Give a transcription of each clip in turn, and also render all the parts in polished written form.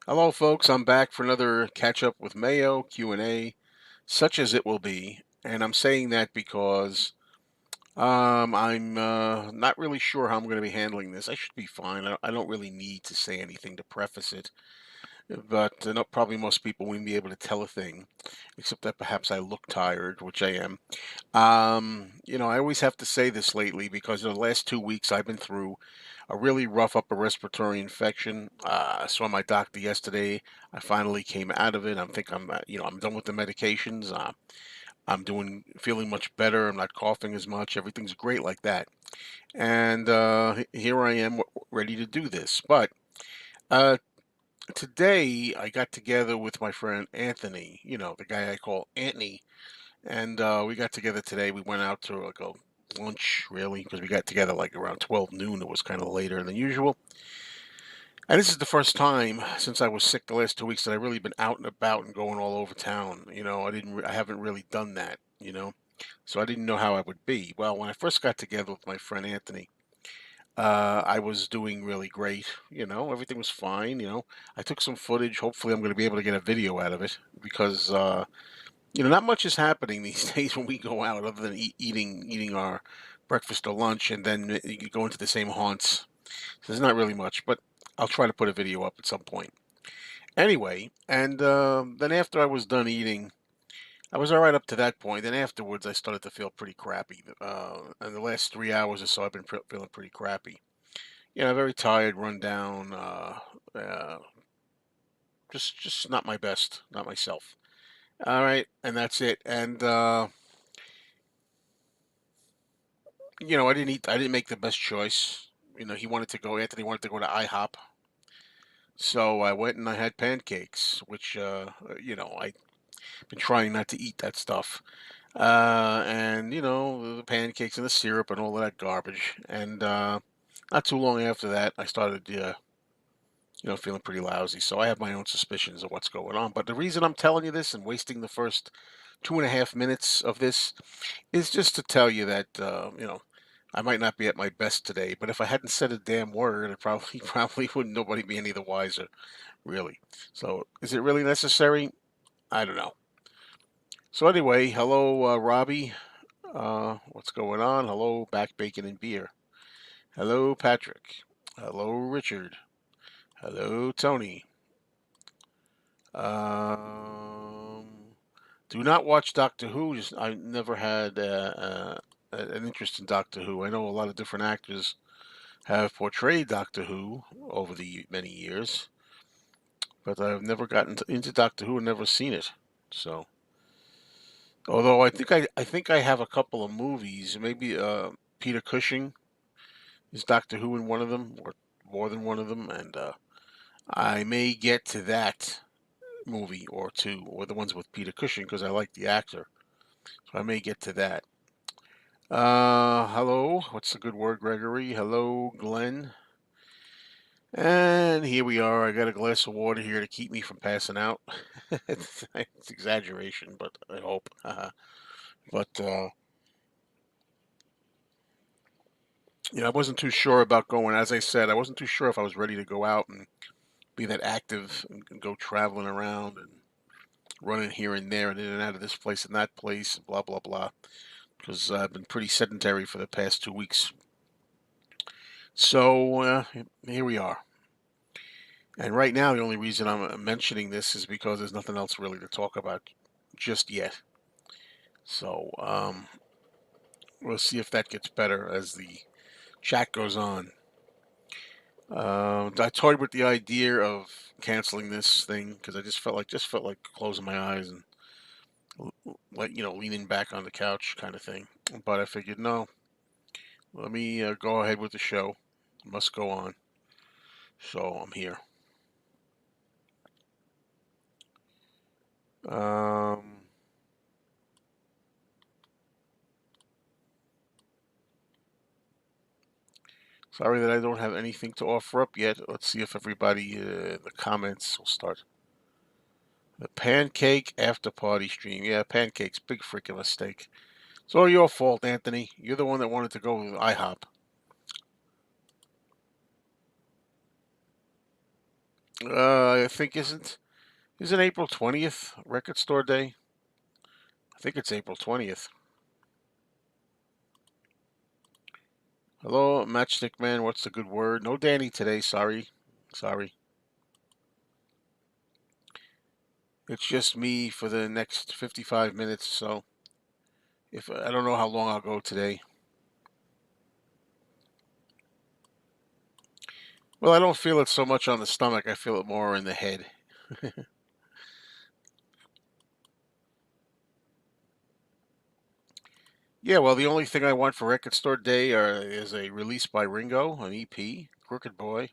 Hello, folks. I'm back for another catch up with Mayo Q&A, such as it will be. And I'm saying that because I'm not really sure how I'm going to be handling this. I should be fine. I don't really need to say anything to preface it, but no, probably most people wouldn't be able to tell a thing, except that perhaps I look tired, which I am. I always have to say this lately because the last 2 weeks I've been through a really rough upper respiratory infection. I saw my doctor yesterday. I finally came out of it. I think I'm done with the medications. I'm feeling much better. I'm not coughing as much. Everything's great like that. And here I am, ready to do this. But uh, today I got together with my friend Anthony. The guy I call Anthony, and we got together today. We went out to like a lunch, really, because we got together like around 12 noon. It was kind of later than usual. And this is the first time since I was sick the last 2 weeks that I've really been out and about and going all over town. I haven't really done that. So I didn't know how I would be. Well, when I first got together with my friend Anthony, I was doing really great. Everything was fine. I took some footage. Hopefully, I'm going to be able to get a video out of it because not much is happening these days when we go out other than eating our breakfast or lunch, and then you go into the same haunts. So there's not really much, but I'll try to put a video up at some point. Anyway, and then after I was done eating, I was all right up to that point. Then afterwards, I started to feel pretty crappy. And the last 3 hours or so, I've been feeling pretty crappy. Very tired, run down, uh, just not my best, not myself. All right, and that's it. And I didn't make the best choice. Anthony wanted to go to IHOP. So I went and I had pancakes, which, I've been trying not to eat that stuff. And, the pancakes and the syrup and all of that garbage. And not too long after that, I started, feeling pretty lousy. So I have my own suspicions of what's going on. But the reason I'm telling you this and wasting the first 2.5 minutes of this is just to tell you that, I might not be at my best today, but if I hadn't said a damn word, it probably probably wouldn't nobody be any the wiser, really. So is it really necessary? I don't know. So anyway, hello, Robbie. What's going on? Hello, Back Bacon and Beer. Hello, Patrick. Hello, Richard. Hello, Tony. Um, do not watch Doctor Who. Just I never had an interest in Doctor Who. I know a lot of different actors have portrayed Doctor Who over the many years, but I've never gotten into Doctor Who and never seen it. So, although I think I have a couple of movies. Maybe Peter Cushing is Doctor Who in one of them, or more than one of them, and I may get to that movie or two, or the ones with Peter Cushing because I like the actor. So I may get to that. Hello. What's the good word, Gregory? Hello, Glenn. And here we are. I got a glass of water here to keep me from passing out. It's exaggeration, but I hope. But I wasn't too sure about going. As I said, I wasn't too sure if I was ready to go out and be that active and go traveling around and running here and there and in and out of this place and that place, blah blah blah. Because I've been pretty sedentary for the past 2 weeks. So here we are. And right now, the only reason I'm mentioning this is because there's nothing else really to talk about just yet. So we'll see if that gets better as the chat goes on. I toyed with the idea of canceling this thing because I just felt like closing my eyes and like leaning back on the couch kind of thing. But I figured no, let me go ahead with the show. It must go on. So I'm here. Um, Sorry that I don't have anything to offer up yet. Let's see if everybody in the comments will start. The pancake after party stream. Yeah, pancakes. Big freaking mistake. It's all your fault, Anthony. You're the one that wanted to go with IHOP. I think isn't April 20th Record Store Day? I think it's April 20th. Hello, Matchstick Man. What's the good word? No Danny today. Sorry. Sorry. It's just me for the next 55 minutes. So if I don't know how long I'll go today. Well, I don't feel it so much on the stomach. I feel it more in the head. Yeah, well, the only thing I want for Record Store Day is a release by Ringo, an EP, Crooked Boy,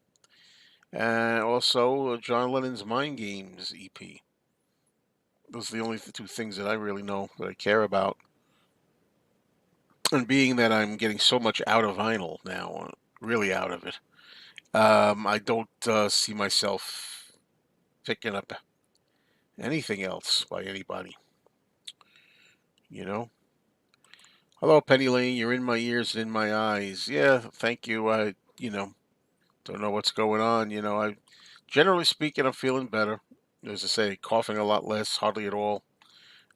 and also John Lennon's Mind Games EP. Those are the only two things that I really know that I care about. And being that I'm getting so much out of vinyl now, really out of it, I don't see myself picking up anything else by anybody. You know. Hello, Penny Lane. You're in my ears and in my eyes. Yeah, thank you. Don't know what's going on. Generally speaking, I'm feeling better. As I say, coughing a lot less, hardly at all.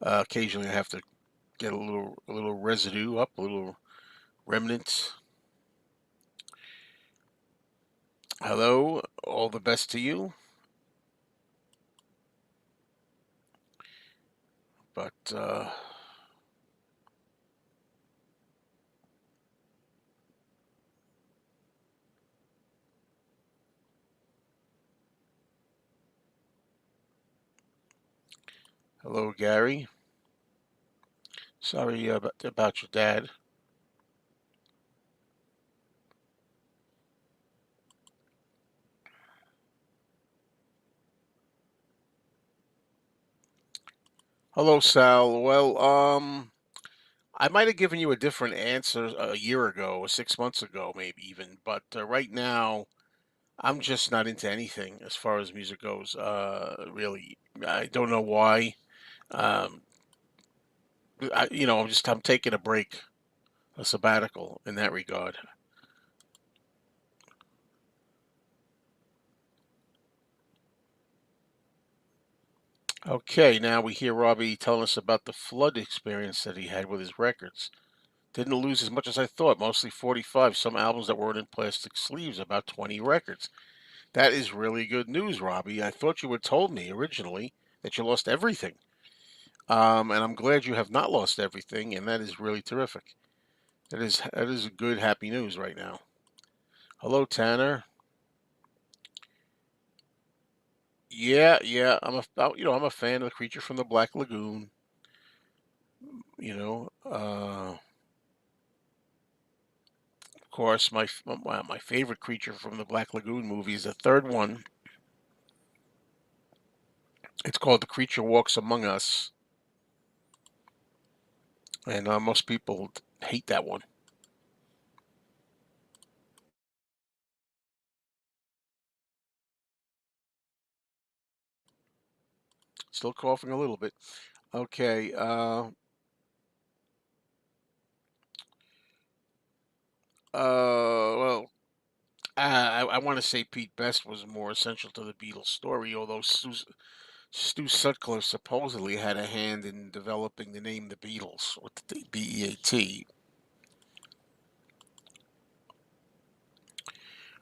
Occasionally, I have to get a little residue up, a little remnants. Hello, all the best to you. But hello, Gary. Sorry about your dad. Hello, Sal. Well, I might have given you a different answer a year ago, or 6 months ago, maybe even. But right now, I'm just not into anything as far as music goes. Really, I don't know why. Um, I'm taking a break, a sabbatical in that regard. Okay, now we hear Robbie telling us about the flood experience that he had with his records. Didn't lose as much as I thought, mostly 45, some albums that weren't in plastic sleeves, about 20 records. That is really good news, Robbie. I thought you had told me originally that you lost everything. And I'm glad you have not lost everything, and that is really terrific. That is good, happy news right now. Hello, Tanner. Yeah, yeah. I'm a fan of the Creature from the Black Lagoon. Of course, my favorite Creature from the Black Lagoon movie is the third one. It's called The Creature Walks Among Us, and most people hate that one. Still coughing a little bit. Okay. Well, I want to say Pete Best was more essential to the Beatles story, although Stu Sutcliffe supposedly had a hand in developing the name the Beatles with the BEAT.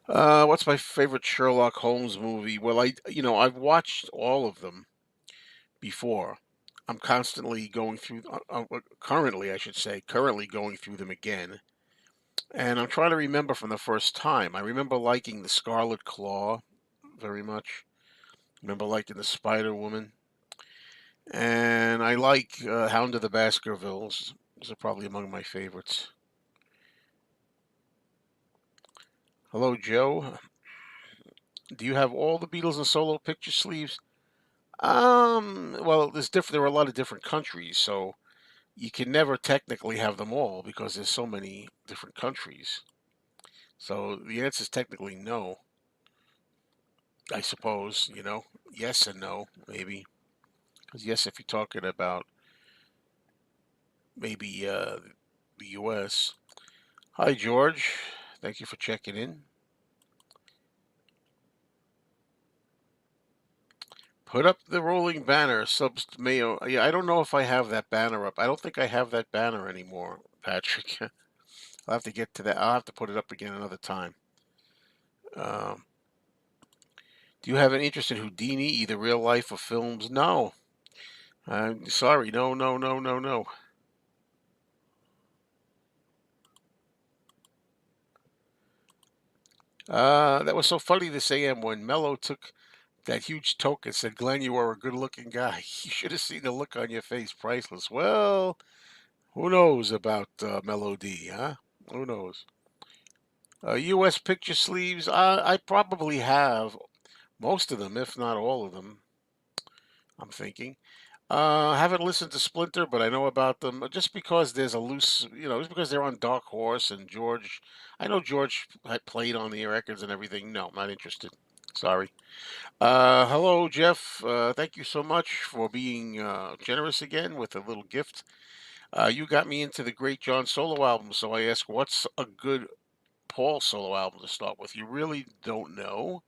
What's my favorite Sherlock Holmes movie? Well, I've watched all of them before. I'm constantly going through, currently, I should say, currently going through them again. And I'm trying to remember from the first time. I remember liking The Scarlet Claw very much. Remember liking The Spider Woman. And I like Hound of the Baskervilles. Those are probably among my favorites. Hello, Joe. Do you have all the Beatles in solo picture sleeves? Well, there are a lot of different countries, so you can never technically have them all because there's so many different countries. So the answer is technically no, I suppose, yes and no, maybe. Because yes, if you're talking about maybe the U.S. Hi, George. Thank you for checking in. Put up the rolling banner, subs Mayo. Yeah, I don't know if I have that banner up. I don't think I have that banner anymore, Patrick. I'll have to get to that. I'll have to put it up again another time. Um, do you have an interest in Houdini, either real life or films? No. I'm sorry. No, no, no, no, no. That was so funny this AM when Mello took that huge toke and said, Glenn, you are a good looking guy. You should have seen the look on your face. Priceless. Well, who knows about Mello D, huh? Who knows? U.S. picture sleeves, I probably have most of them, if not all of them, I'm thinking. Haven't listened to Splinter, but I know about them just because there's a loose, just because they're on Dark Horse and George. I know George had played on the records and everything. No, not interested. Sorry. Hello, Jeff. Thank you so much for being generous again with a little gift. You got me into the Great John solo album, so I ask, what's a good Paul solo album to start with? You really don't know?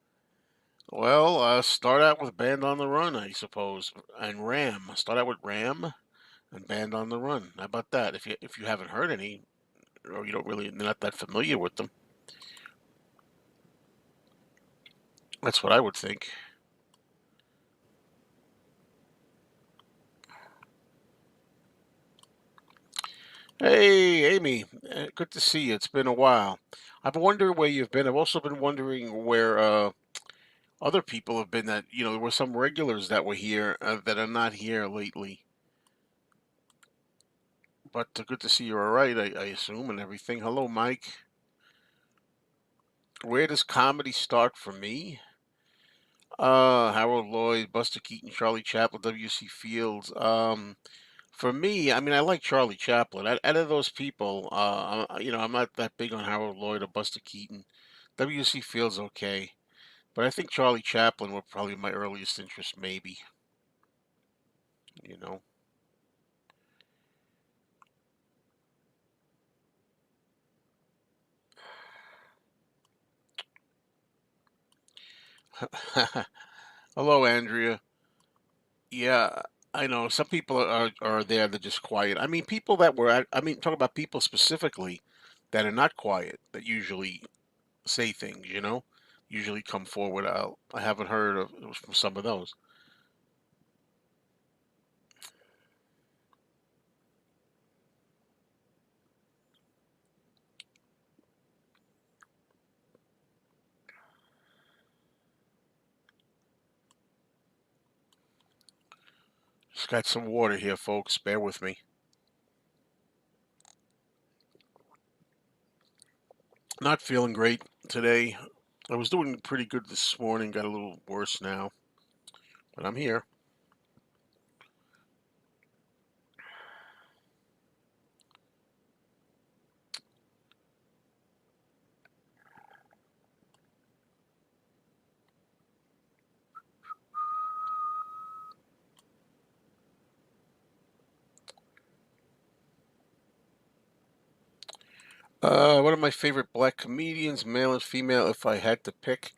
Well, start out with Band on the Run, I suppose, and Ram. Start out with Ram and Band on the Run. How about that? If you haven't heard any, or you don't really not that familiar with them, that's what I would think. Hey, Amy, good to see you. It's been a while. I've been wondering where you've been. I've also been wondering where other people have been. That there were some regulars that were here that are not here lately. But good to see you're all right. I assume and everything. Hello, Mike. Where does comedy start for me? Harold Lloyd, Buster Keaton, Charlie Chaplin, W.C. Fields. For me, I mean, I like Charlie Chaplin. Out of those people, I'm not that big on Harold Lloyd or Buster Keaton. W.C. Fields, okay, but I think Charlie Chaplin were probably my earliest interest, maybe. You know. Hello, Andrea. Yeah, I know some people are there. They're just quiet. I mean, people that were. I mean, talk about people specifically that are not quiet. That usually say things. Usually come forward. I haven't heard of from some of those. Just got some water here, folks. Bear with me. Not feeling great today. I was doing pretty good this morning. Got a little worse now, but I'm here. One of my favorite black comedians, male and female, if I had to pick.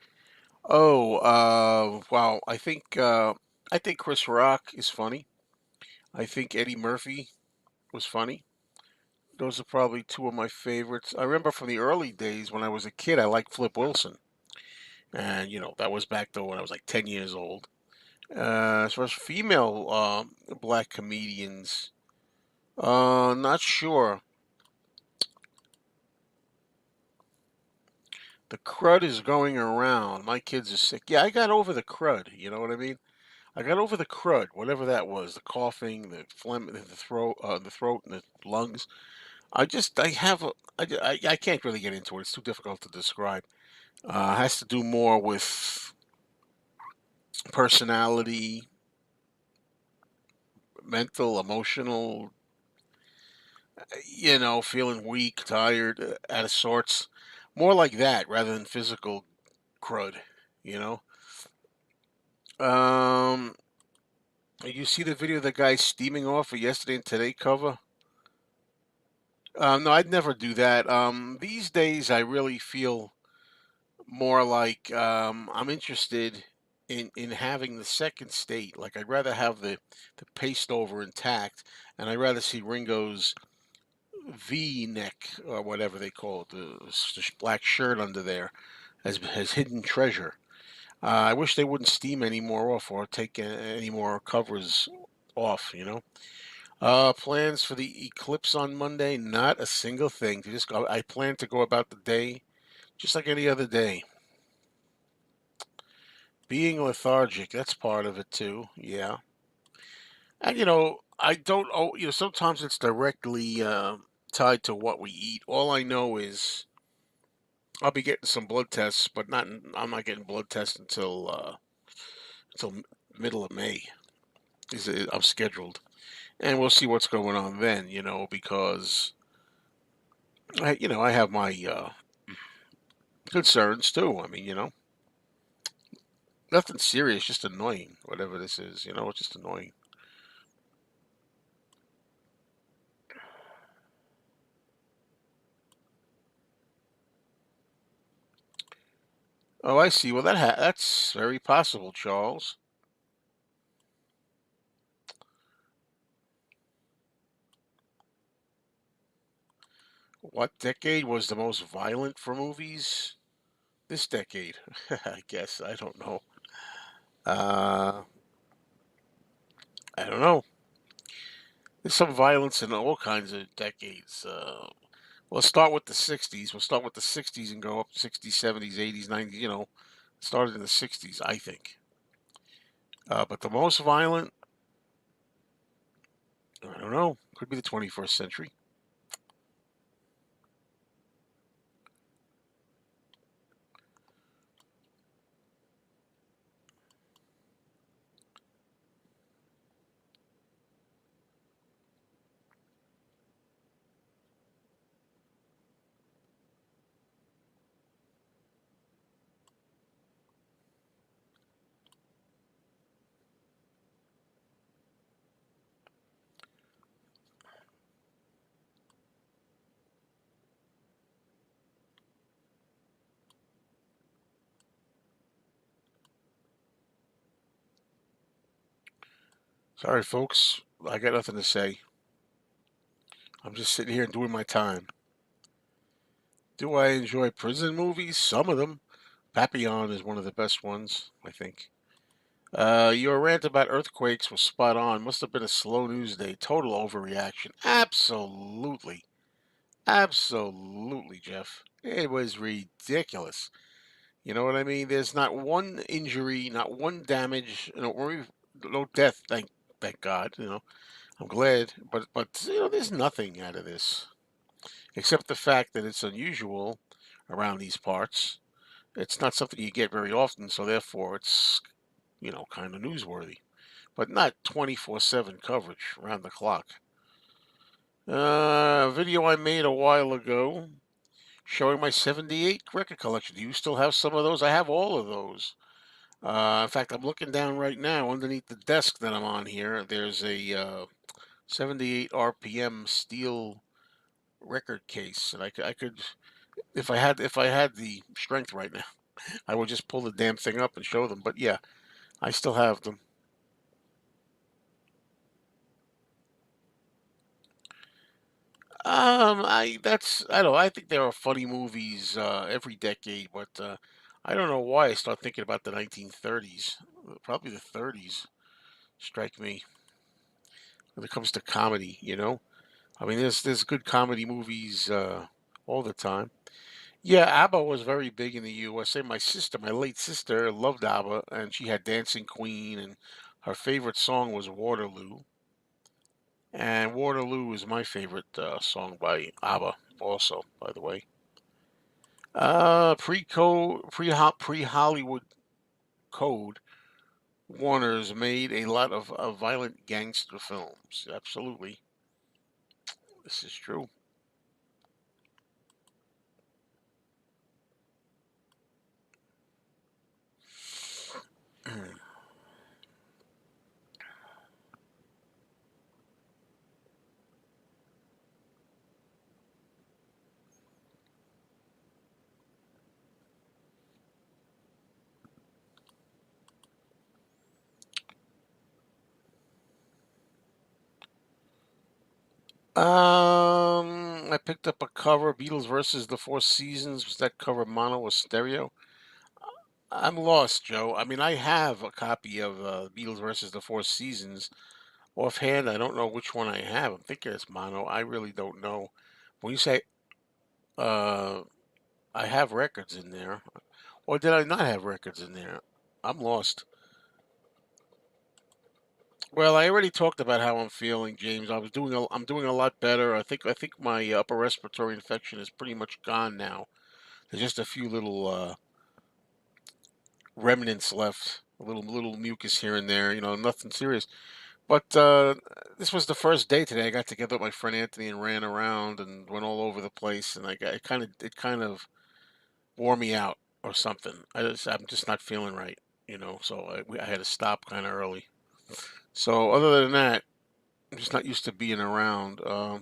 Oh, wow. I think Chris Rock is funny. I think Eddie Murphy was funny. Those are probably two of my favorites. I remember from the early days when I was a kid, I liked Flip Wilson, and that was back though when I was like 10 years old. As far as female black comedians, not sure. The crud is going around. My kids are sick. Yeah, I got over the crud. You know what I mean? I got over the crud, whatever that was, the coughing, the phlegm, the throat, and the lungs. I have, I can't really get into it. It's too difficult to describe. It has to do more with personality, mental, emotional, feeling weak, tired, out of sorts. More like that rather than physical crud, you know? Um, you see the video of the guy steaming off a yesterday and today cover? No, I'd never do that. These days, I really feel more like I'm interested in having the second state. Like I'd rather have the paste over intact, and I'd rather see Ringo's V neck or whatever they call it, the black shirt under there as hidden treasure. I wish they wouldn't steam any more off or take any more covers off. Plans for the eclipse on Monday? Not a single thing. To just go, I plan to go about the day just like any other day. Being lethargic, that's part of it too. Yeah. And I don't oh, sometimes it's directly tied to what we eat. All I know is I'll be getting some blood tests, but I'm not getting blood tests until middle of May. I'm scheduled, and we'll see what's going on then. Because I have my concerns too. I mean, nothing serious, just annoying. Whatever this is, it's just annoying. Oh, I see. Well, that's very possible, Charles. What decade was the most violent for movies? This decade, I guess. I don't know. Uh, I don't know. There's some violence in all kinds of decades. We'll start with the 60s. We'll start with the 60s and go up 60s, 70s, 80s, 90s. Started in the 60s, I think. But the most violent, I don't know. Could be the 21st century. Sorry, folks. I got nothing to say. I'm just sitting here doing my time. Do I enjoy prison movies? Some of them. Papillon is one of the best ones, I think. Your rant about earthquakes was spot on. Must have been a slow news day. Total overreaction. Absolutely. Absolutely, Jeff. It was ridiculous. You know what I mean? There's not one injury, not one damage, no death. Thank God. I'm glad, but there's nothing out of this except the fact that it's unusual around these parts. It's not something you get very often, so therefore it's kind of newsworthy, but not 24/7 coverage around the clock. A video I made a while ago showing my 78 record collection. Do you still have some of those? I have all of those. In fact, I'm looking down right now underneath the desk that I'm on here. There's a 78 RPM steel record case, and I could, if I had the strength right now, I would just pull the damn thing up and show them. But yeah, I still have them. I don't know. I think there are funny movies every decade, but I don't know why I start thinking about the 1930s. Probably the 30s strike me when it comes to comedy. I mean, there's good comedy movies all the time. Yeah, ABBA was very big in the USA. My late sister, loved ABBA, and she had Dancing Queen, and her favorite song was Waterloo. And Waterloo is my favorite song by ABBA, also, by the way. Pre Hollywood code, Warner's made a lot of violent gangster films. Absolutely, this is true. I picked up a cover, Beatles versus the Four Seasons. Was that cover mono or stereo? I'm lost, Joe. I mean, I have a copy of Beatles versus the Four Seasons. Offhand, I don't know which one I have. I'm thinking it's mono. I really don't know. When you say uh, I have records in there, or did I not have records in there? I'm lost. Well, I already talked about how I'm feeling, James. I'm doing a lot better. I think my upper respiratory infection is pretty much gone now. There's just a few little remnants left, a little mucus here and there. Nothing serious. But this was the first day today. I got together with my friend Anthony and ran around and went all over the place, and it kind of wore me out or something. I'm just not feeling right, So I had to stop kind of early. So other than that, I'm just not used to being around. I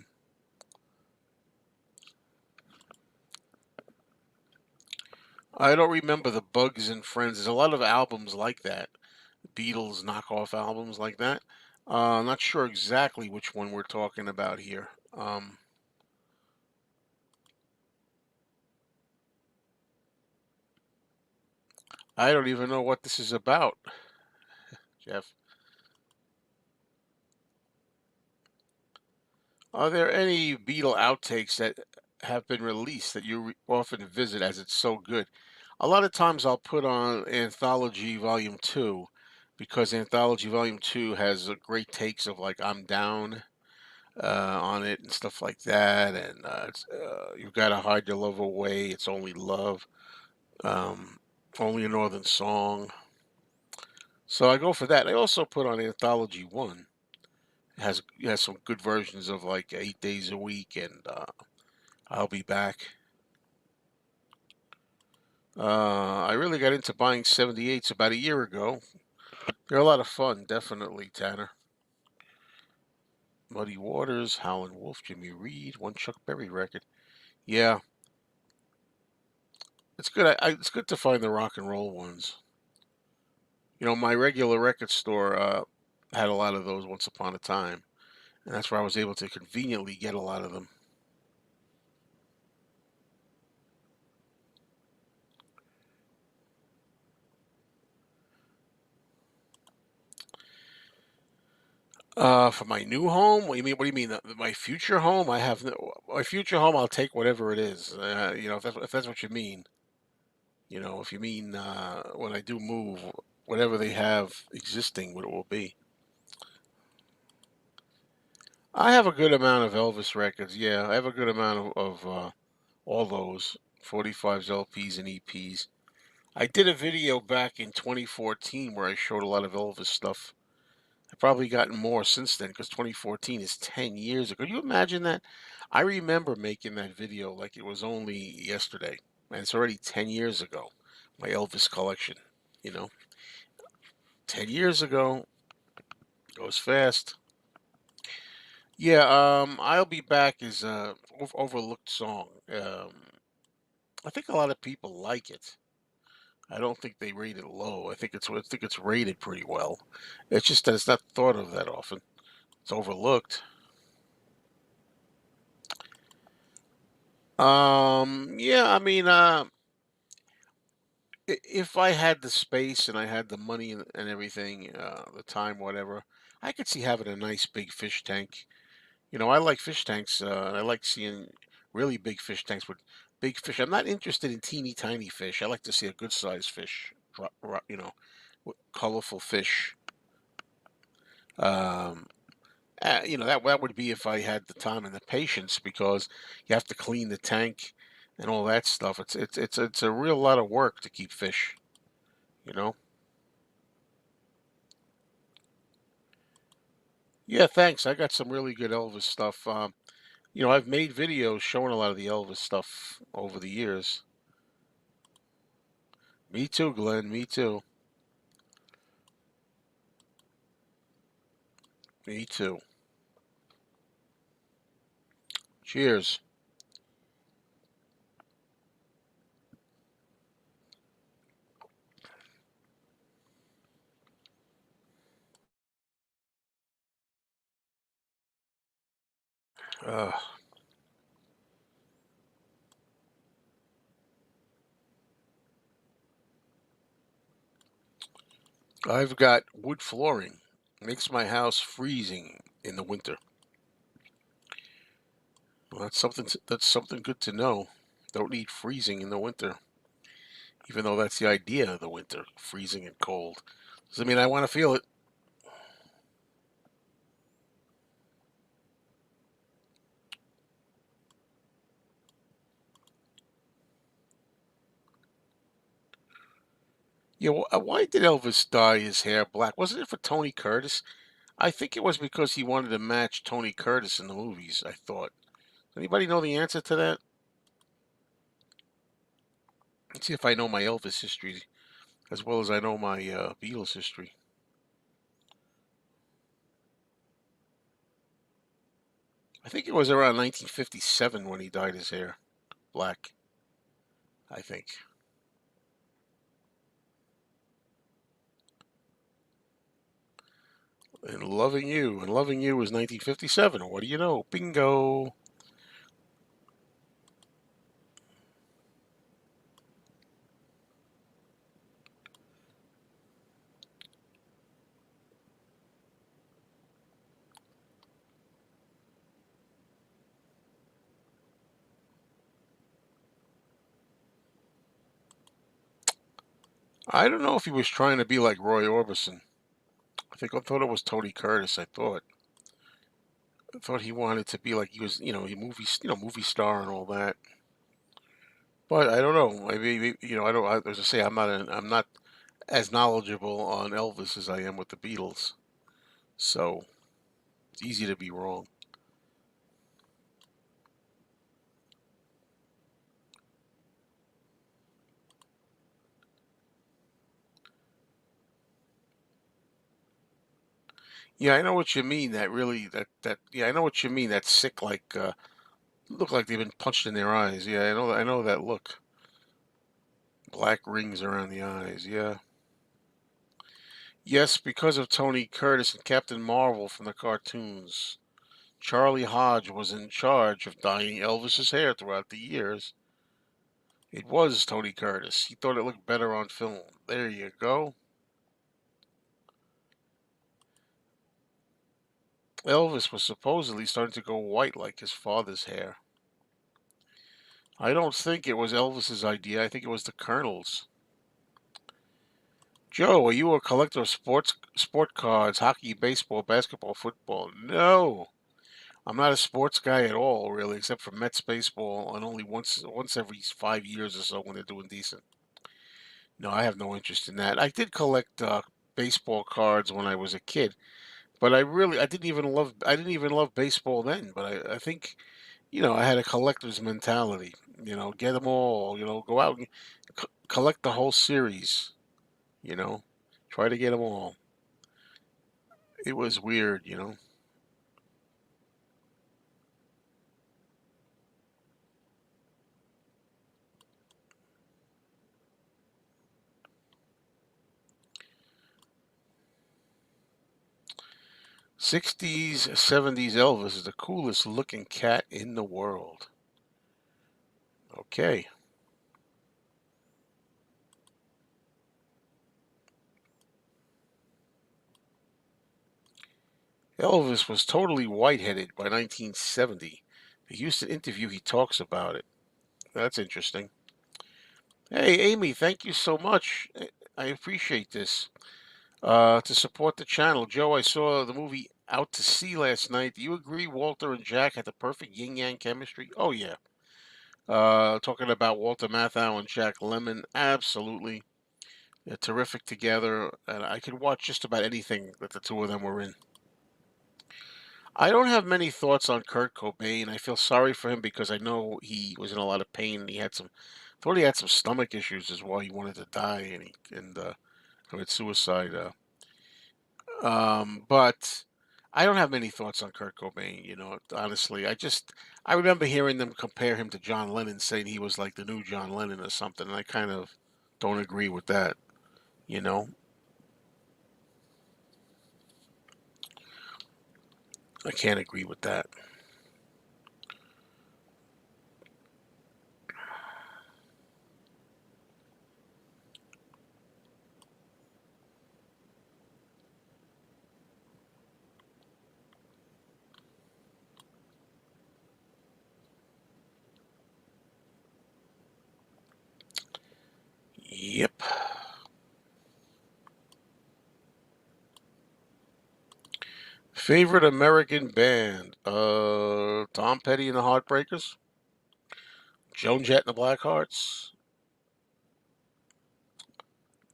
don't remember the Bugs and Friends. There's a lot of albums like that, Beatles knockoff albums like that. I'm not sure exactly which one we're talking about here. I don't even know what this is about, Jeff. Are there any Beatle outtakes that have been released that you often visit as it's so good? A lot of times I'll put on Anthology Volume 2 because Anthology Volume 2 has great takes of like I'm Down on it and stuff like that. And You've Got to Hide Your Love Away, It's Only Love, um, Only a Northern Song. So I go for that. I also put on Anthology 1. It has some good versions of like 8 days a week and I'll Be Back. I really got into buying 78s about a year ago. They're a lot of fun, definitely, Tanner. Muddy Waters, Howlin' Wolf, Jimmy Reed, one Chuck Berry record. Yeah, it's good. It's good to find the rock and roll ones. My regular record store had a lot of those once upon a time, and that's where I was able to conveniently get a lot of them. For my new home, what do you mean? What do you mean? My future home? I have my future home. I'll take whatever it is. If that's what you mean. If you mean when I do move, whatever they have existing, what it will be. I have a good amount of Elvis records. Yeah, I have a good amount of all those 45s, LPs, and EPs. I did a video back in 2014 where I showed a lot of Elvis stuff. I've probably gotten more since then because 2014 is 10 years ago. Can you imagine that? I remember making that video like it was only yesterday, and it's already 10 years ago. My Elvis collection, you know, 10 years ago goes fast. Yeah, I'll Be Back is a overlooked song. I think a lot of people like it. I don't think they rate it low. I think it's rated pretty well. It's just that it's not thought of that often. It's overlooked. Yeah, I mean, if I had the space and I had the money and everything, the time, whatever, I could see having a nice big fish tank. I like fish tanks. I like seeing really big fish tanks with big fish. I'm not interested in teeny tiny fish. I like to see a good sized fish, colorful fish. Um, that would be if I had the time and the patience because you have to clean the tank and all that stuff. It's a real lot of work to keep fish. You know. Yeah, thanks. I got some really good Elvis stuff. I've made videos showing a lot of the Elvis stuff over the years. Me too, Glenn. Me too. Me too. Cheers. Uh, I've got wood flooring. Makes my house freezing in the winter. Well, that's something good to know. Don't need freezing in the winter, even though that's the idea of the winter, freezing and cold. Doesn't mean I want to feel it. Yeah, why did Elvis dye his hair black? Wasn't it for Tony Curtis? I think it was because he wanted to match Tony Curtis in the movies, I thought. Anybody know the answer to that? Let's see if I know my Elvis history as well as I know my Beatles history. I think it was around 1957 when he dyed his hair black, I think. And Loving You was 1957. What do you know? Bingo. I don't know if he was trying to be like Roy Orbison. I thought it was Tony Curtis. I thought he wanted to be like he was, movie star and all that. But I don't know. Maybe I don't. As I say, I'm not as knowledgeable on Elvis as I am with the Beatles. So it's easy to be wrong. Yeah, I know what you mean. Yeah, I know what you mean. That sick, like look like they've been punched in their eyes. Yeah, I know that look. Black rings around the eyes. Yeah. Yes, because of Tony Curtis and Captain Marvel from the cartoons. Charlie Hodge was in charge of dyeing Elvis's hair throughout the years. It was Tony Curtis. He thought it looked better on film. There you go. Elvis was supposedly starting to go white like his father's hair. I don't think it was Elvis's idea. I think it was the Colonel's. Joe, are you a collector of sport cards, hockey, baseball, basketball, football? No. I'm not a sports guy at all, really, except for Mets baseball, and only once every 5 years or so when they're doing decent. No, I have no interest in that. I did collect baseball cards when I was a kid, but I didn't even love baseball then. But I think I had a collector's mentality. Get them all. Go out and collect the whole series. You know, try to get them all. It was weird. 60s, 70s Elvis is the coolest looking cat in the world. Okay. Elvis was totally white-headed by 1970. The Houston interview, he talks about it. That's interesting. Hey, Amy, thank you so much. I appreciate this. To support the channel, Joe, I saw the movie Out to Sea last night. Do you agree Walter and Jack had the perfect yin-yang chemistry? Oh, yeah. Talking about Walter Matthau and Jack Lemmon, absolutely. They're terrific together, and I could watch just about anything that the two of them were in. I don't have many thoughts on Kurt Cobain. I feel sorry for him because I know he was in a lot of pain and thought he had some stomach issues as well. He wanted to die and committed suicide. But I don't have many thoughts on Kurt Cobain. Honestly, I remember hearing them compare him to John Lennon, saying he was like the new John Lennon or something. And I kind of don't agree with that. You know, I can't agree with that. Favorite American band? Tom Petty and the Heartbreakers, Joan Jett and the Blackhearts,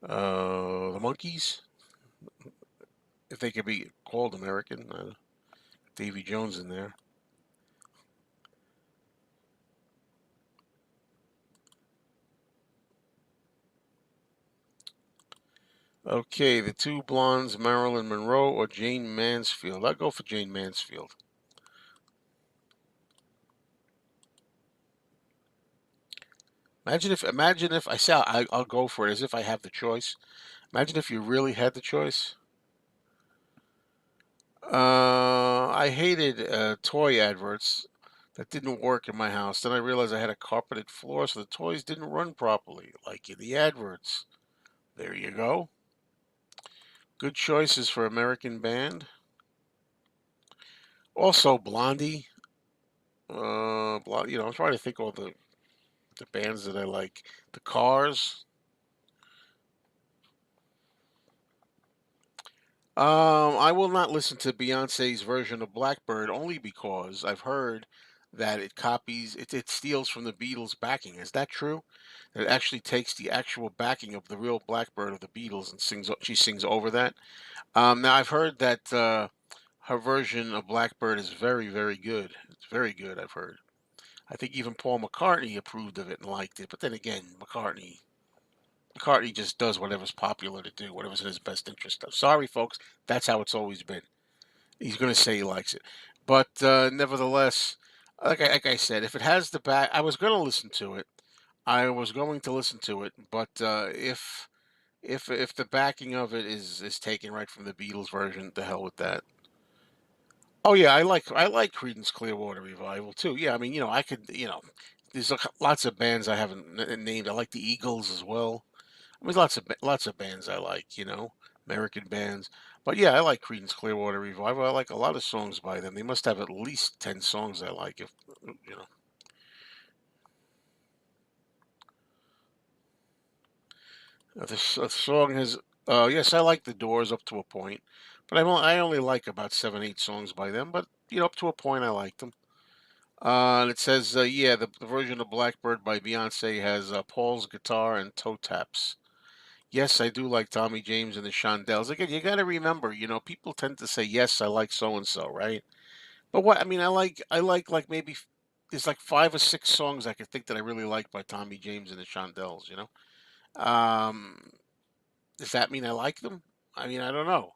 the Monkees, if they could be called American. Davy Jones in there. Okay, the two blondes, Marilyn Monroe or Jane Mansfield. I'll go for Jane Mansfield. Imagine if I say I'll go for it as if I have the choice. Imagine if you really had the choice. I hated toy adverts that didn't work in my house. Then I realized I had a carpeted floor, so the toys didn't run properly, like in the adverts. There you go. Good choices for American band. Also, Blondie. I'm trying to think all the bands that I like. The Cars. I will not listen to Beyonce's version of Blackbird only because I've heard that it steals from the Beatles' backing. Is that true? That it actually takes the actual backing of the real Blackbird of the Beatles and she sings over that. Now I've heard that her version of Blackbird is very, very good. It's very good, I've heard. I think even Paul McCartney approved of it and liked it. But then again, McCartney just does whatever's popular to do, whatever's in his best interest. Sorry, folks, that's how it's always been. He's going to say he likes it, but nevertheless, like I said, if it has the back, I was going to listen to it. I was going to listen to it, but if the backing of it is taken right from the Beatles version, the hell with that. Oh yeah, I like Creedence Clearwater Revival too. Yeah, I mean, I could, there's lots of bands I haven't named. I like the Eagles as well. There's lots of bands I like, American bands. But yeah, I like Creedence Clearwater Revival. I like a lot of songs by them. They must have at least 10 songs I like. If you know, the song has. Yes, I like the Doors up to a point, but I only like about 7, 8 songs by them. But up to a point, I like them. And it says, yeah, the version of Blackbird by Beyonce has Paul's guitar and toe taps. Yes, I do like Tommy James and the Shondells. Again, you got to remember, people tend to say, "Yes, I like so and so," right? But what I mean, I like maybe there's like 5 or 6 songs I could think that I really like by Tommy James and the Shondells. Um, does that mean I like them? I mean, I don't know.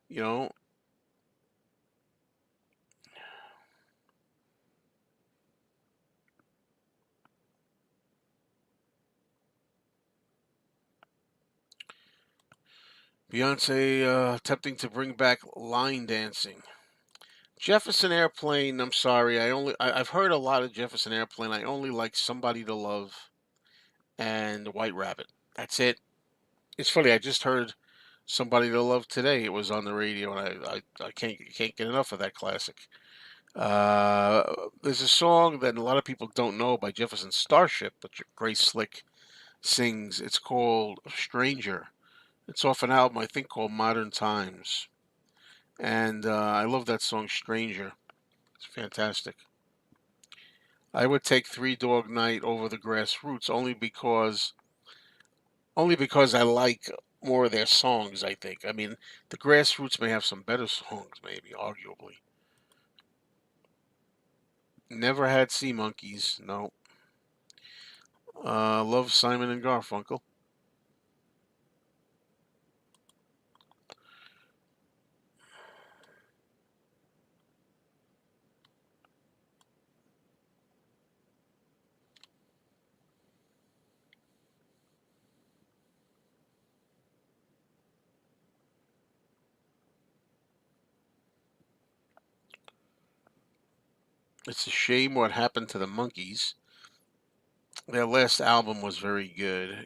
You know, Beyonce attempting to bring back line dancing. Jefferson Airplane. I'm sorry, I've heard a lot of Jefferson Airplane. I only like Somebody to Love and White Rabbit. That's it. It's funny. I just heard Somebody to Love today. It was on the radio, and I can't get enough of that classic. Uh, there's a song that a lot of people don't know by Jefferson Starship, but Grace Slick sings. It's called Stranger. It's off an album I think called Modern Times, and I love that song Stranger. It's fantastic. I would take Three Dog Night over the Grassroots only because I like more of their songs, I think. I mean, the Grassroots may have some better songs, maybe, arguably. Never had Sea Monkeys, no. Love Simon and Garfunkel. It's a shame what happened to the Monkeys. Their last album was very good.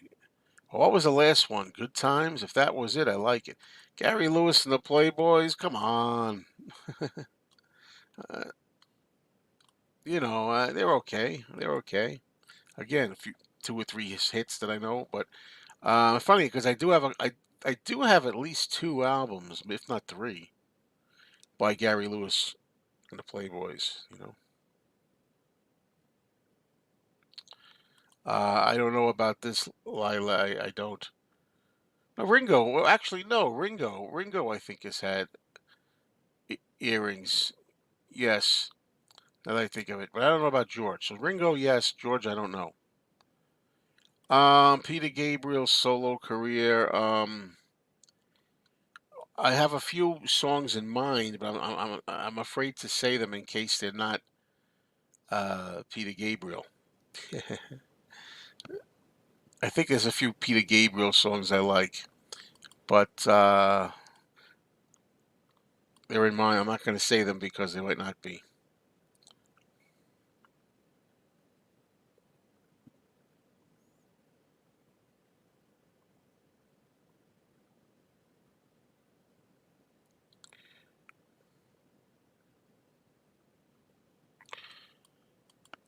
What was the last one? Good Times? If that was it, I like it. Gary Lewis and the Playboys, come on. Uh, they're okay. They're okay. Again, a few 2 or 3 hits that I know, but funny because I do have at least 2 albums, if not 3. by Gary Lewis and the Playboys. I don't know about this, Lila. I don't. No, Ringo. Well, actually, no. Ringo. Ringo, I think, has had earrings. Yes, now that I think of it. But I don't know about George. So Ringo, yes. George, I don't know. Peter Gabriel's solo career. I have a few songs in mind, but I'm afraid to say them in case they're not Peter Gabriel. I think there's a few Peter Gabriel songs I like, but they're in mind. I'm not going to say them because they might not be.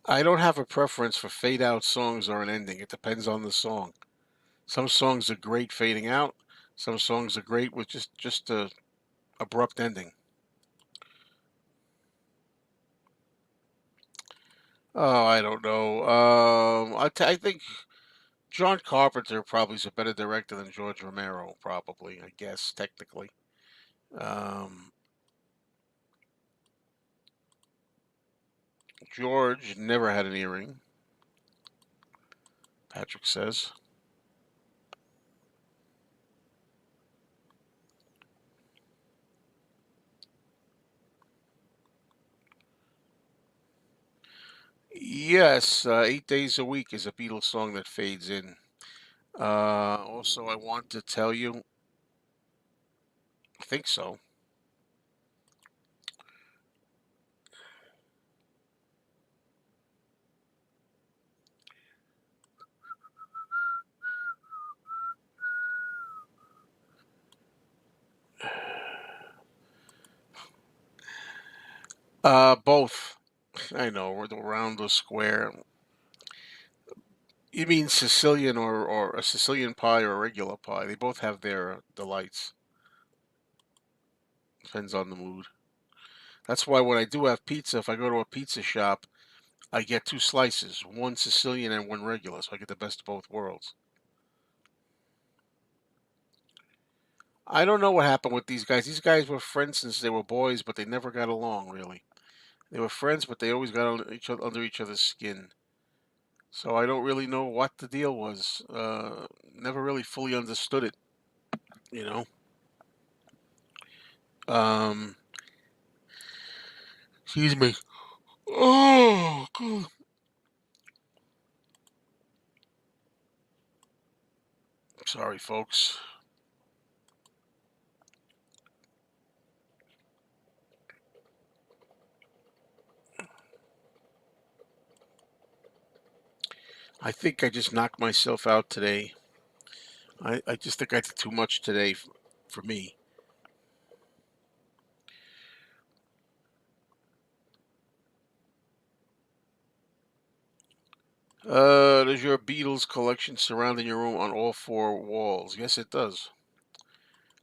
I don't have a preference for fade out songs or an ending. It depends on the song. Some songs are great fading out. Some songs are great with just a abrupt ending. Oh, I don't know. I think John Carpenter probably is a better director than George Romero. Probably, I guess technically. Um, George never had an earring. Patrick says. Yes, 8 days a week is a Beatles song that fades in. Also, I want to tell you, I think so. Both. I know, we're the round or square. You mean Sicilian or a Sicilian pie or a regular pie? They both have their delights. Depends on the mood. That's why when I do have pizza, if I go to a pizza shop, I get two slices, one Sicilian and one regular, so I get the best of both worlds. I don't know what happened with these guys. These guys were friends since they were boys, but they never got along really. They were friends, but they always got under each other's skin. So I don't really know what the deal was. Never really fully understood it, you know. Um, Excuse me. Oh, God. Sorry, folks. I think I just knocked myself out today. I just think I did too much today for me. Does your Beatles collection surrounding your room on all four walls? Yes, it does.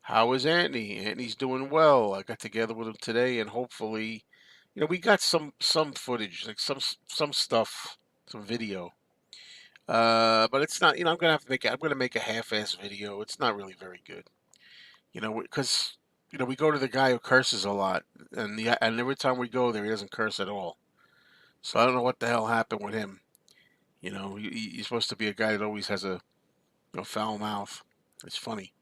How is Anthony? Anthony's doing well. I got together with him today, and hopefully, we got some footage, like some stuff, some video. But it's not. I'm gonna have to make. I'm gonna make a half-ass video. It's not really very good. Because we go to the guy who curses a lot, and every time we go there, he doesn't curse at all. So I don't know what the hell happened with him. He's supposed to be a guy that always has a foul mouth. It's funny,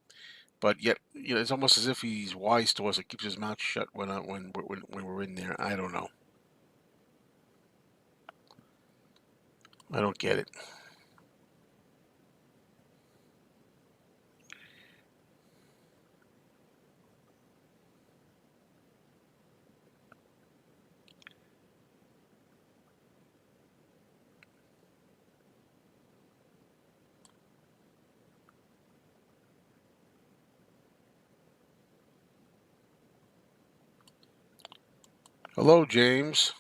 but yet it's almost as if he's wise to us and keeps his mouth shut when we're in there. I don't know. I don't get it. Hello, James.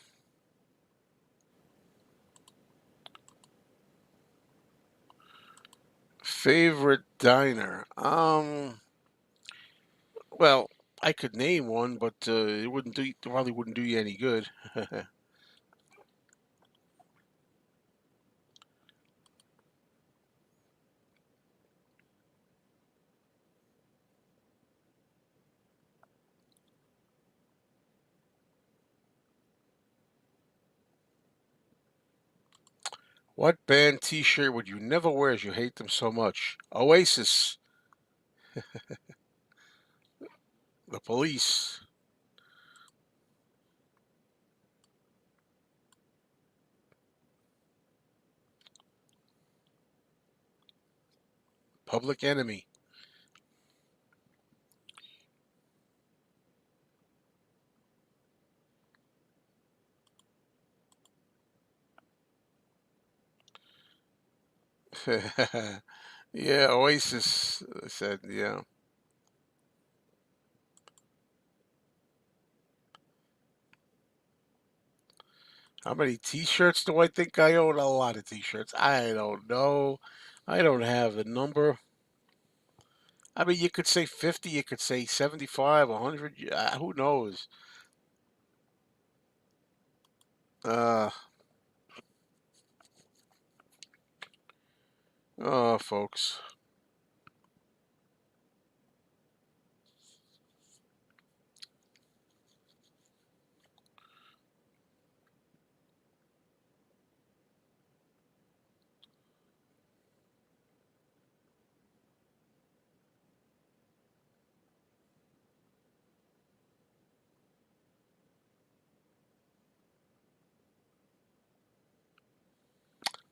Favorite diner? Well, I could name one, but it wouldn't do probably wouldn't do you any good. What band T-shirt would you never wear as you hate them so much? Oasis, The Police, Public Enemy. Yeah, Oasis said, yeah. How many T-shirts do I think I own? A lot of T-shirts. I don't know. I don't have a number. I mean, you could say 50, you could say 75, 100. Who knows? Uh, oh, folks.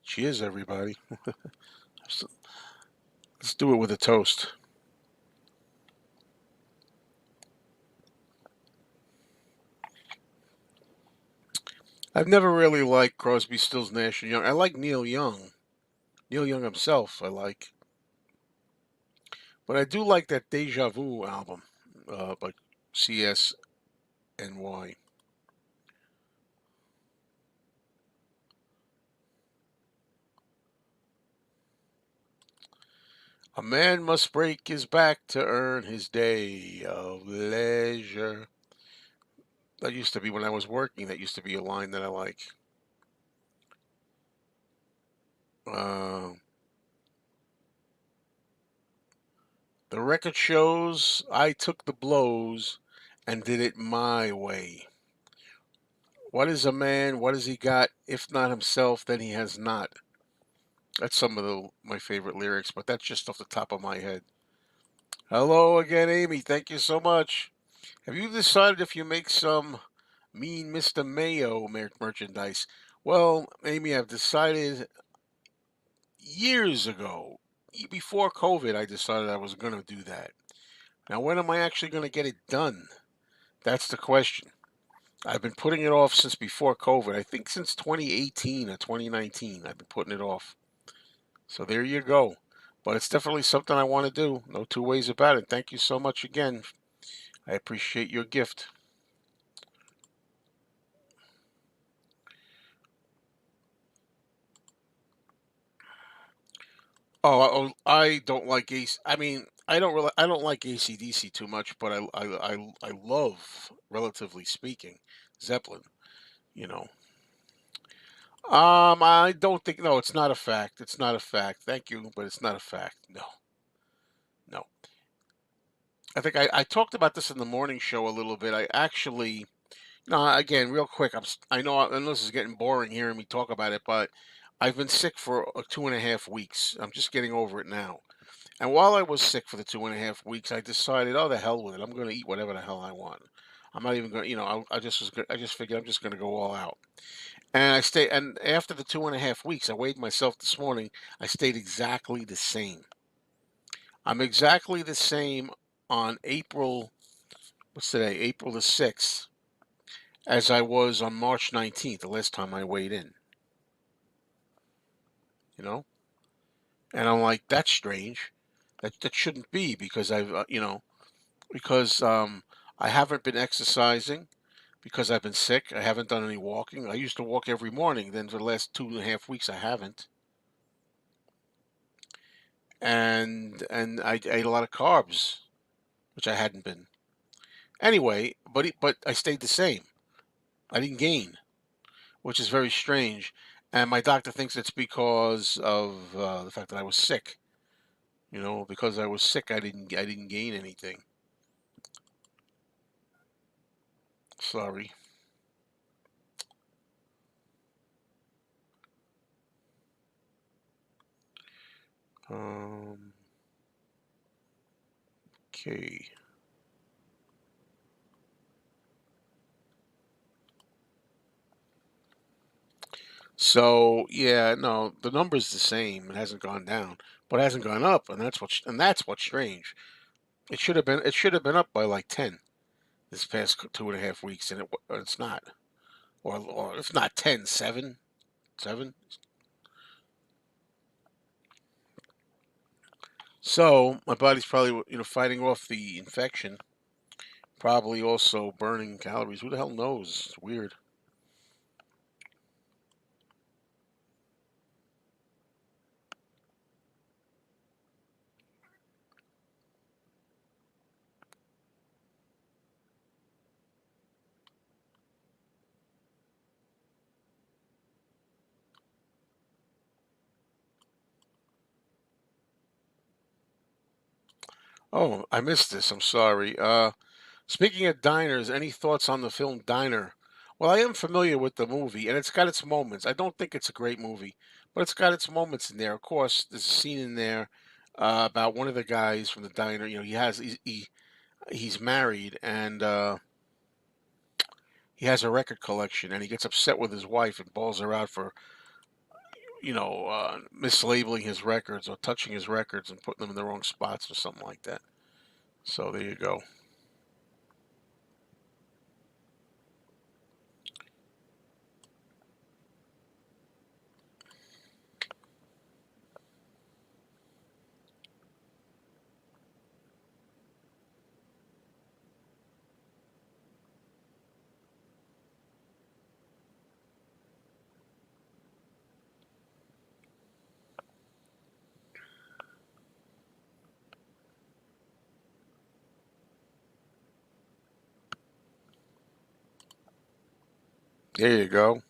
Cheers, everybody. Let's do it with a toast. I've never really liked Crosby, Stills, Nash and Young. I like Neil Young. Neil Young himself, I like. But I do like that Deja Vu album by CSNY. A man must break his back to earn his day of leisure. That used to be when I was working. That used to be a line that I like. Uh, the record shows I took the blows and did it my way. What is a man? What has he got? If not himself, then he has not. That's some of my favorite lyrics, but that's just off the top of my head. Hello again, Amy. Thank you so much. Have you decided if you make some Mean Mr. Mayo merchandise? Well, Amy, I've decided years ago, before COVID, I decided I was going to do that. Now, when am I actually going to get it done? That's the question. I've been putting it off since before COVID. I think since 2018 or 2019, I've been putting it off. So there you go. But it's definitely something I want to do. No two ways about it. Thank you so much again. I appreciate your gift. I don't like AC. I mean, I don't like ACDC too much, but I love, relatively speaking, Zeppelin. You know. I don't think. No, it's not a fact. It's not a fact. Thank you, but it's not a fact. No, no. I think I talked about this in the morning show a little bit. I actually, no, again, real quick. I know this is getting boring hearing me talk about it, but I've been sick for 2.5 weeks. I'm just getting over it now. And while I was sick for the 2.5 weeks, I decided, oh, the hell with it. I'm going to eat whatever the hell I want. I'm not even going to, I just I just figured I'm just going to go all out. And I stayed, and after the 2.5 weeks, I weighed myself this morning. I stayed exactly the same. I'm exactly the same on what's today? April the 6th, as I was on March 19th, the last time I weighed in, you know? And I'm like, that's strange. That shouldn't be because because I haven't been exercising because I've been sick. I haven't done any walking. I used to walk every morning. Then for the last 2.5 weeks, I haven't. And I ate a lot of carbs, which I hadn't been. Anyway, but I stayed the same. I didn't gain, which is very strange. And my doctor thinks it's because of the fact that I was sick. Because I was sick, I didn't gain anything. Sorry. Um, okay. So yeah, no, the number's the same. It hasn't gone down, but it hasn't gone up, and that's what's strange. It should have been up by like 10 this past 2.5 weeks, and it's not, or if not 10, 7, 7. So my body's probably fighting off the infection, probably also burning calories. Who the hell knows? It's weird. Oh, I missed this. I'm sorry. Speaking of diners, any thoughts on the film Diner? Well, I am familiar with the movie, and it's got its moments. I don't think it's a great movie, but it's got its moments in there. Of course, there's a scene in there about one of the guys from the diner. He's married, and he has a record collection, and he gets upset with his wife and balls her out for mislabeling his records or touching his records and putting them in the wrong spots or something like that. So there you go. There you go.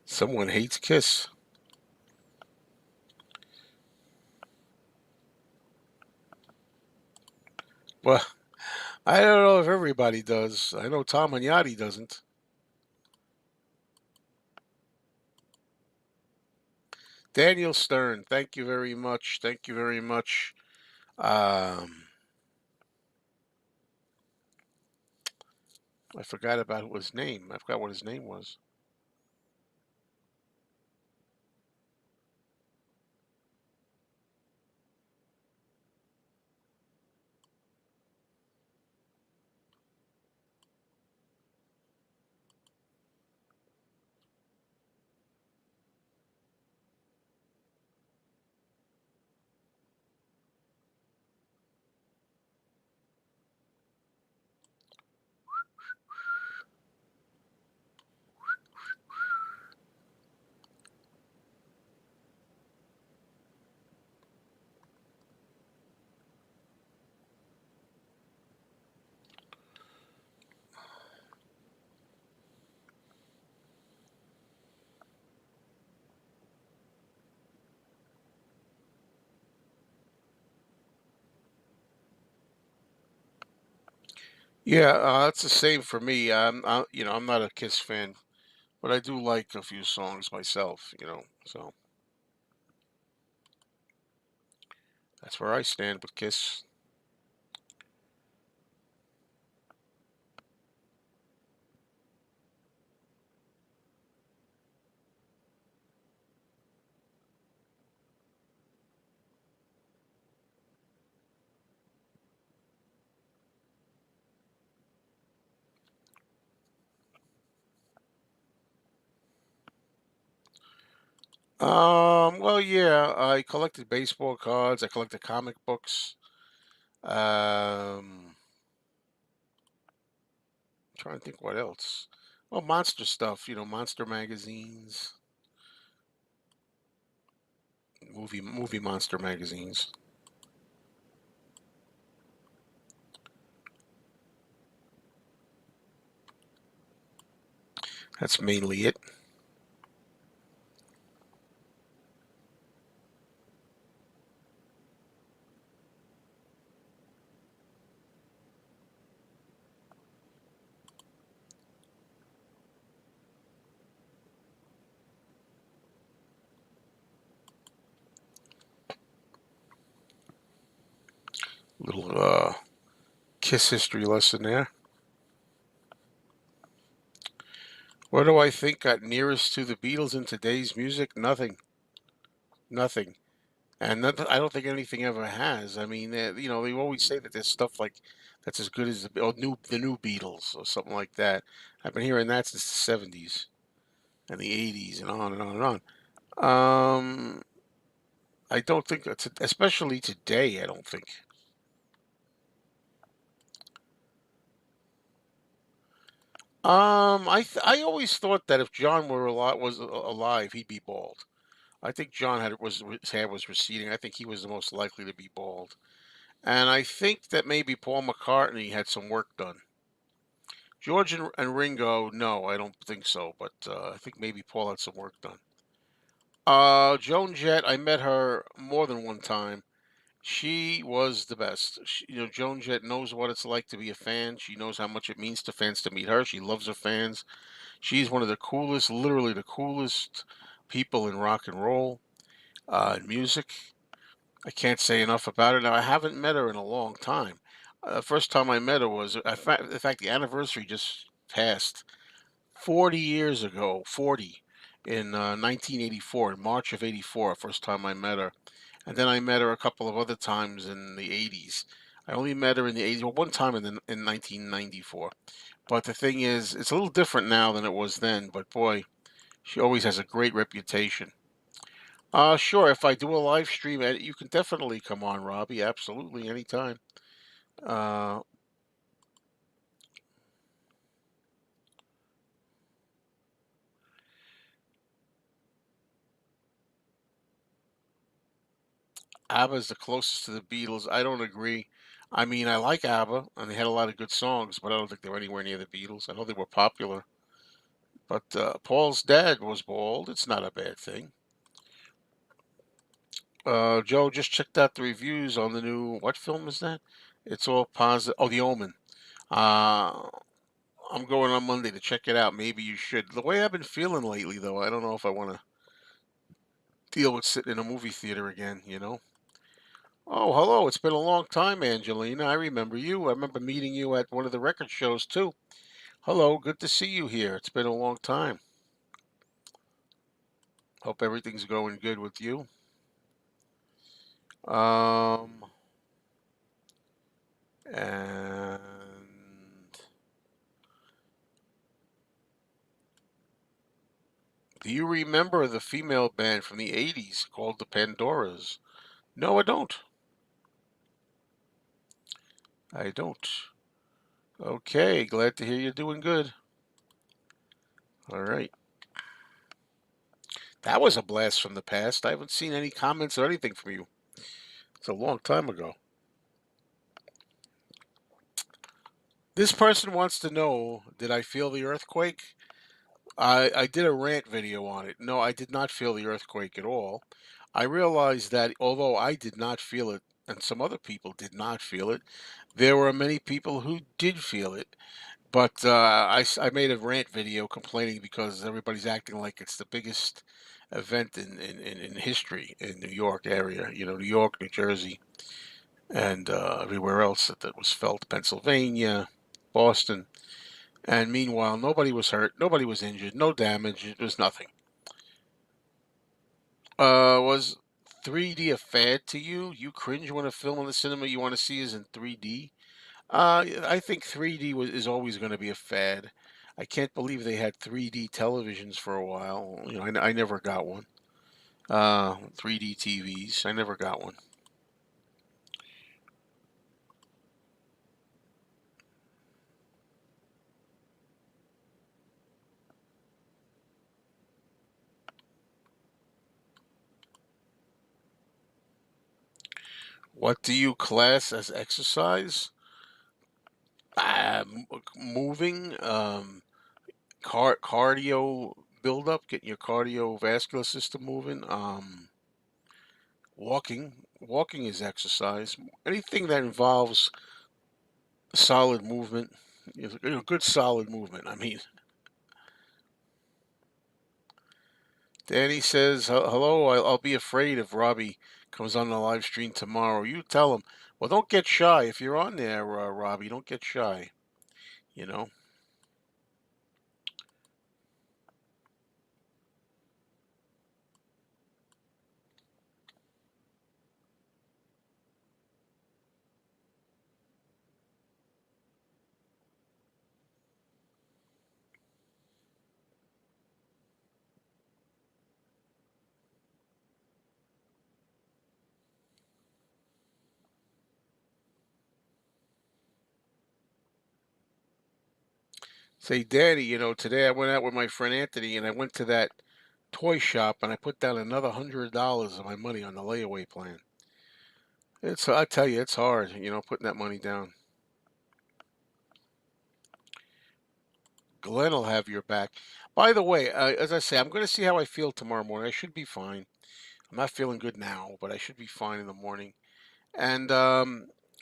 Someone hates Kiss. Well, I don't know if everybody does. I know Tom Agnotti doesn't. Daniel Stern, thank you very much. Thank you very much. Um, I forgot about his name. I forgot what his name was. Yeah, it's the same for me. I'm not a Kiss fan, but I do like a few songs myself. So that's where I stand with Kiss. Well, yeah, I collected baseball cards. I collected comic books. Trying to think what else. Well, monster stuff. Monster magazines, movie monster magazines. That's mainly it. Little Kiss history lesson there. What do I think got nearest to the Beatles in today's music? Nothing. Nothing. And not, I don't think anything ever has. I mean, they always say that there's stuff like that's as good as the new Beatles or something like that. I've been hearing that since the '70s and the '80s and on and on and on. I don't think that's especially today. I don't think. I always thought that if John were alive, he'd be bald. I think John had was his hair was receding. I think he was the most likely to be bald. And I think that maybe Paul McCartney had some work done. George and Ringo, no, I don't think so. But I think maybe Paul had some work done. Joan Jett, I met her more than one time. She was the best. Joan Jett knows what it's like to be a fan. She knows how much it means to fans to meet her. She loves her fans. She's one of the coolest, literally the coolest people in rock and roll, and music. I can't say enough about her. Now, I haven't met her in a long time. First time I met her was, in fact, the anniversary just passed 40 years ago, 40, in 1984, in March of 84, first time I met her. And then I met her a couple of other times in the 80s. I only met her in the 80s, well, one time in 1994. But the thing is, it's a little different now than it was then. But boy, she always has a great reputation. Sure, if I do a live stream, you can definitely come on, Robbie. Absolutely, anytime. Uh, ABBA is the closest to the Beatles. I don't agree. I mean, I like ABBA, and they had a lot of good songs, but I don't think they were anywhere near the Beatles. I know they were popular, but Paul's dad was bald. It's not a bad thing. Joe just checked out the reviews on the new, what film is that? It's all positive. Oh, The Omen. Uh, I'm going on Monday to check it out. Maybe you should. The way I've been feeling lately, though, I don't know if I want to deal with sitting in a movie theater again. Oh, hello. It's been a long time, Angelina. I remember you. I remember meeting you at one of the record shows, too. Hello. Good to see you here. It's been a long time. Hope everything's going good with you. Um, and do you remember the female band from the '80s called the Pandoras? No, I don't. I don't. Okay, glad to hear you're doing good. All right. That was a blast from the past. I haven't seen any comments or anything from you. It's a long time ago. This person wants to know, did I feel the earthquake? I did a rant video on it. No, I did not feel the earthquake at all. I realized that although I did not feel it, and some other people did not feel it, there were many people who did feel it. But I made a rant video complaining because everybody's acting like it's the biggest event in history in New York area. New York, New Jersey, and everywhere else that was felt, Pennsylvania, Boston. And meanwhile, nobody was hurt, nobody was injured, no damage, it was nothing. Was 3D a fad to you? You cringe when a film in the cinema you want to see is in 3D? I think 3D is always going to be a fad. I can't believe they had 3D televisions for a while. I never got one. 3D TVs, I never got one. What do you class as exercise? Moving. cardio buildup, getting your cardiovascular system moving. Walking is exercise. Anything that involves solid movement, good solid movement. I mean, Danny says, Hello, I'll be afraid if Robbie comes on the live stream tomorrow. You tell him, well, don't get shy. If you're on there, Robbie, don't get shy, you know? Say, Daddy, today I went out with my friend Anthony and I went to that toy shop and I put down another $100 of my money on the layaway plan. I tell you, it's hard, putting that money down. Glenn will have your back. By the way, as I say, I'm going to see how I feel tomorrow morning. I should be fine. I'm not feeling good now, but I should be fine in the morning. And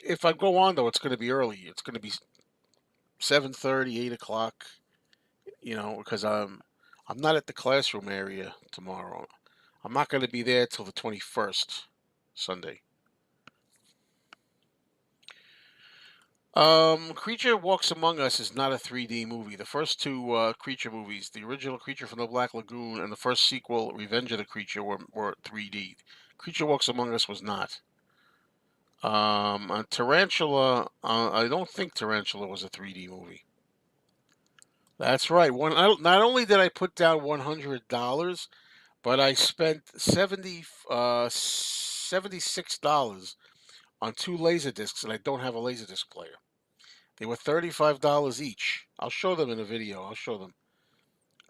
if I go on though, it's going to be early. It's going to be 7:30, 8 o'clock. Because I'm not at the classroom area tomorrow. I'm not going to be there till the 21st, Sunday. Creature Walks Among Us is not a 3D movie. The first two Creature movies, the original Creature from the Black Lagoon and the first sequel, Revenge of the Creature, were 3D. Creature Walks Among Us was not. Tarantula, I don't think Tarantula was a 3D movie. That's right. Not only did I put down $100, but I spent 76 dollars on two laser discs, and I don't have a laser disc player. They were $35 each. I'll show them in a video. I'll show them.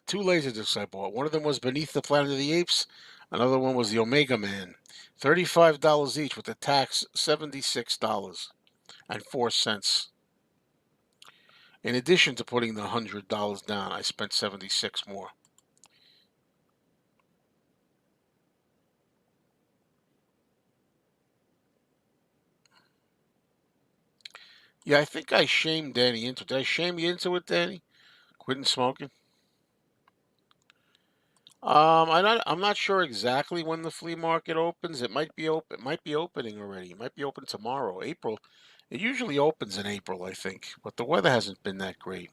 Two laser discs I bought. One of them was Beneath the Planet of the Apes. Another one was the Omega Man. $35 each with the tax, $76.04. In addition to putting the $100 down, I spent 76 more. Yeah, I think I shamed Danny into it. Did I shame you into it, Danny? Quitting smoking? I'm not sure exactly when the flea market opens. It might be open. It might be opening already. It might be open tomorrow, April. It usually opens in April, I think, but the weather hasn't been that great.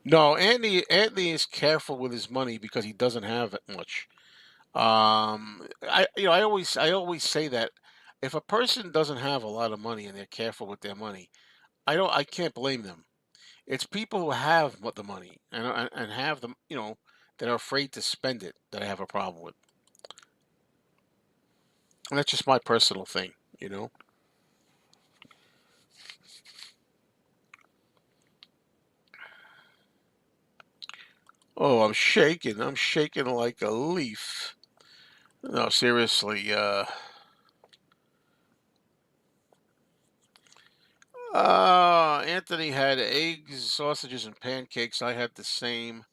No, Anthony is careful with his money because he doesn't have much. I always say that if a person doesn't have a lot of money and they're careful with their money, I can't blame them. It's people who have the money and have them, that are afraid to spend it that I have a problem with. And that's just my personal thing. Oh, I'm shaking. I'm shaking like a leaf. No, seriously. Anthony had eggs, sausages, and pancakes. I had the same.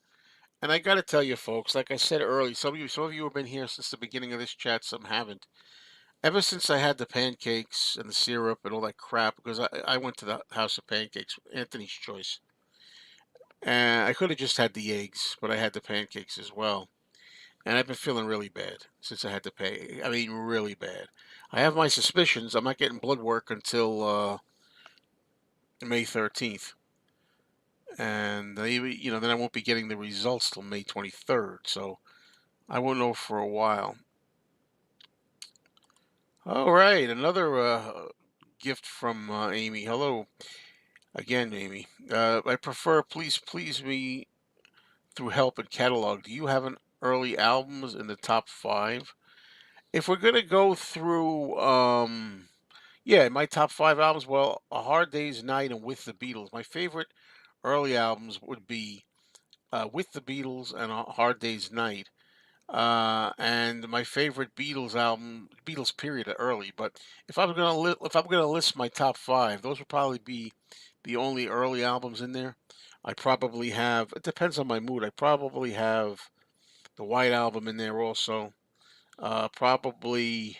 And I got to tell you, folks, like I said earlier, some of you have been here since the beginning of this chat. Some haven't. Ever since I had the pancakes and the syrup and all that crap, because I went to the House of Pancakes, Anthony's Choice, and I could have just had the eggs, but I had the pancakes as well. And I've been feeling really bad since I had to pay. I mean, really bad. I have my suspicions. I'm not getting blood work until May 13th, and then I won't be getting the results till May 23rd. So I won't know for a while. All right, another gift from Amy. Hello again, Amy. I prefer Please Please Me through help and catalog. Do you have an early albums in the top five? If we're gonna go through, yeah, my top five albums. Well, A Hard Day's Night and With the Beatles. My favorite early albums would be With the Beatles and A Hard Day's Night. And my favorite Beatles album, Beatles period, early. But if I'm gonna list my top five, those would probably be the only early albums in there. I probably have. It depends on my mood. I probably have the White Album in there also. Probably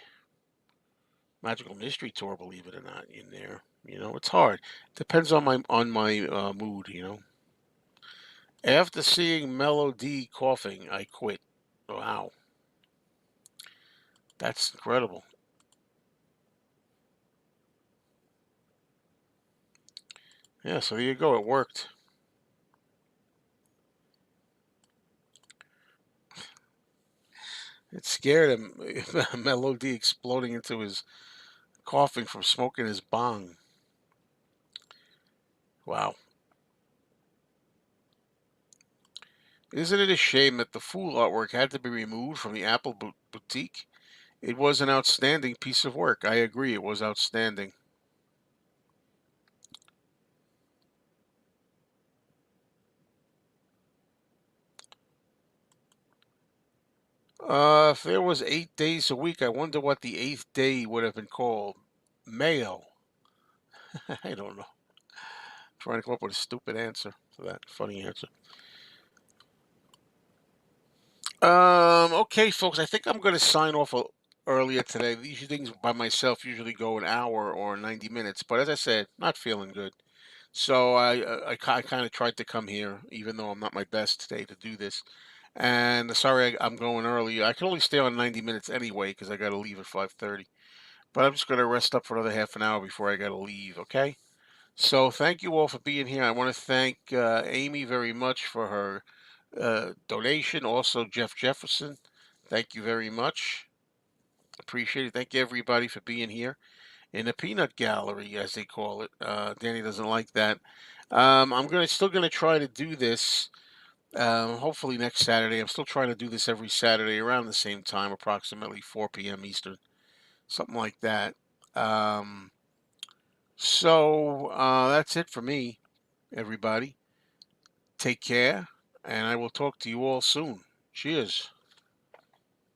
Magical Mystery Tour, believe it or not, in there. It's hard. Depends on my mood. After seeing Melody coughing, I quit. Wow, that's incredible. Yeah, so there you go. It worked. It scared him. Melody exploding into his coughing from smoking his bong. Wow. Isn't it a shame that the Fool artwork had to be removed from the Apple boutique? It was an outstanding piece of work. I agree, it was outstanding. If there was 8 days a week, I wonder what the eighth day would have been called. Mayo. I don't know. Trying to come up with a stupid answer for that. Funny answer. Okay, folks. I think I'm going to sign off earlier today. These things by myself usually go an hour or 90 minutes, but as I said, not feeling good. So I kind of tried to come here, even though I'm not my best today to do this. And sorry, I'm going early. I can only stay on 90 minutes anyway because I got to leave at 5:30. But I'm just going to rest up for another half an hour before I got to leave. Okay. So thank you all for being here. I want to thank Amy very much for her donation. Also, Jeff Jefferson, thank you very much. Appreciate it. Thank you everybody for being here in the peanut gallery, as they call it. Danny doesn't like that. I'm still gonna try to do this. Hopefully next Saturday. I'm still trying to do this every Saturday around the same time, approximately 4 p.m. Eastern, something like that. Um, so that's it for me, everybody. Take care, and I will talk to you all soon. Cheers.